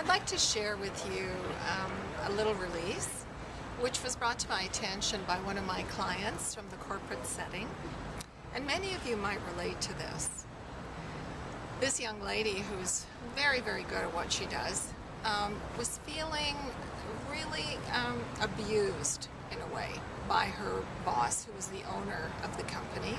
I'd like to share with you a little release which was brought to my attention by one of my clients from the corporate setting, and many of you might relate to this. This young lady, who's very, very good at what she does, was feeling really abused in a way by her boss, who was the owner of the company.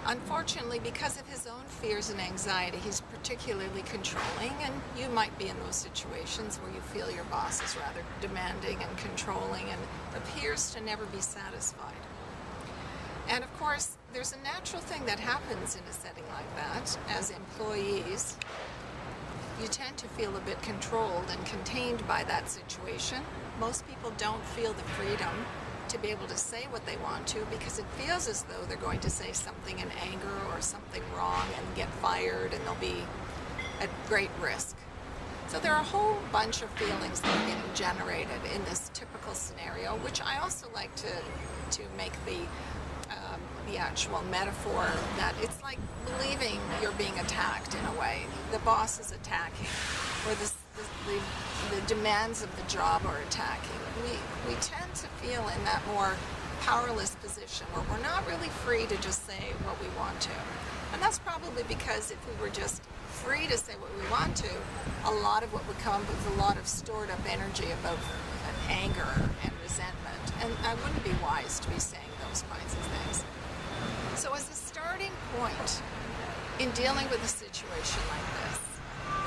Unfortunately, because of his own fears and anxiety, he's particularly controlling, and you might be in those situations where you feel your boss is rather demanding and controlling and appears to never be satisfied. And of course, there's a natural thing that happens in a setting like that. As employees, you tend to feel a bit controlled and contained by that situation. Most people don't feel the freedom to be able to say what they want to, because it feels as though they're going to say something in anger or something wrong and get fired, and they'll be at great risk. So there are a whole bunch of feelings that are getting generated in this typical scenario, which I also like to make the actual metaphor that it's like believing you're being attacked in a way. The boss is attacking, or the demands of the job are attacking. We tend to feel in that more powerless position where we're not really free to just say what we want to. And that's probably because if we were just free to say what we want to, a lot of what would come up is a lot of stored up energy about anger and resentment. And I wouldn't be wise to be saying those kinds of things. So as a starting point in dealing with a situation like this,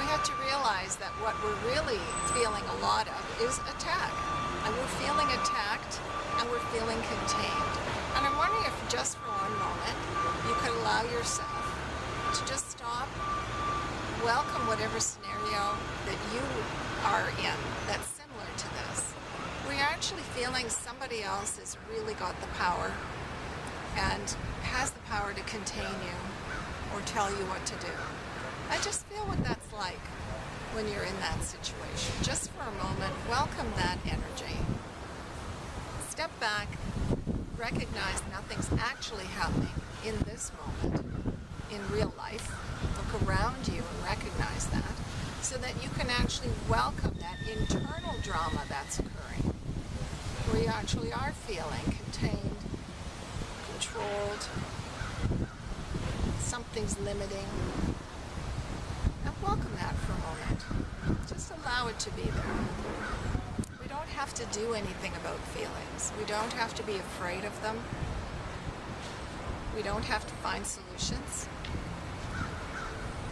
we have to realize that what we're really feeling a lot of is attack. And we're feeling attacked, and we're feeling contained. And I'm wondering if just for one moment you could allow yourself to just stop, welcome whatever scenario that you are in that's similar to this. Where you're actually feeling somebody else has really got the power and has the power to contain you or tell you what to do. I just feel what that's like when you're in that situation. Just for a moment, welcome that energy. Step back, recognize nothing's actually happening in this moment, in real life. Look around you and recognize that, so that you can actually welcome that internal drama that's occurring, where you actually are feeling contained, controlled, something's limiting. And welcome that for a moment. Just allow it to be there. We don't have to do anything about feelings. We don't have to be afraid of them. We don't have to find solutions.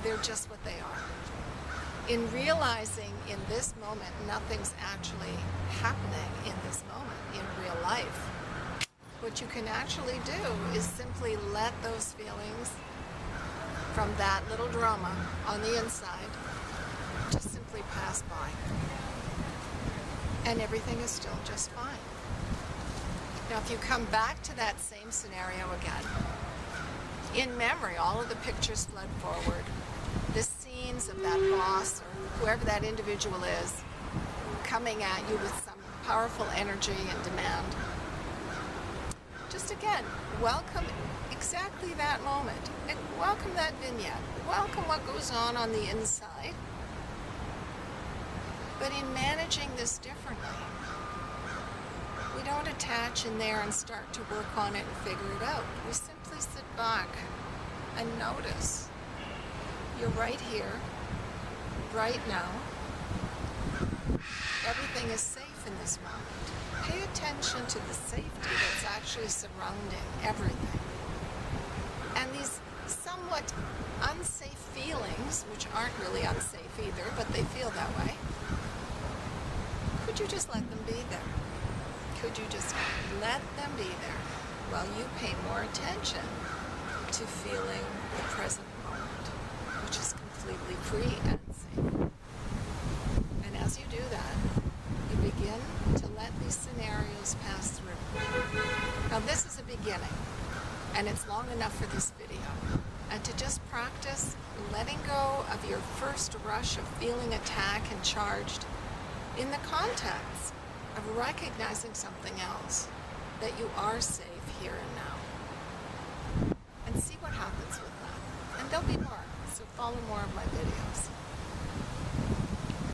They're just what they are. In realizing in this moment nothing's actually happening in this moment in real life, what you can actually do is simply let those feelings from that little drama on the inside just simply pass by. And everything is still just fine. Now, if you come back to that same scenario again, in memory, all of the pictures flood forward, the scenes of that boss or whoever that individual is coming at you with some powerful energy and demand. Just again, welcome exactly that moment, and welcome that vignette. Welcome what goes on the inside. But in managing this differently, we don't attach in there and start to work on it and figure it out. We simply sit back and notice. You're right here, right now. Everything is safe in this moment. Pay attention to the safety that's actually surrounding everything. And these somewhat unsafe feelings, which aren't really unsafe either, but they feel that way, could you just let them be there? Could you just let them be there while you pay more attention to feeling the present moment, which is completely free and safe? And as you do that, you begin to let these scenarios pass through. Now, this is a beginning, and it's long enough for this video. And to just practice letting go of your first rush of feeling attacked and charged in the context of recognizing something else, that you are safe here and now. And see what happens with that. And there'll be more, so follow more of my videos.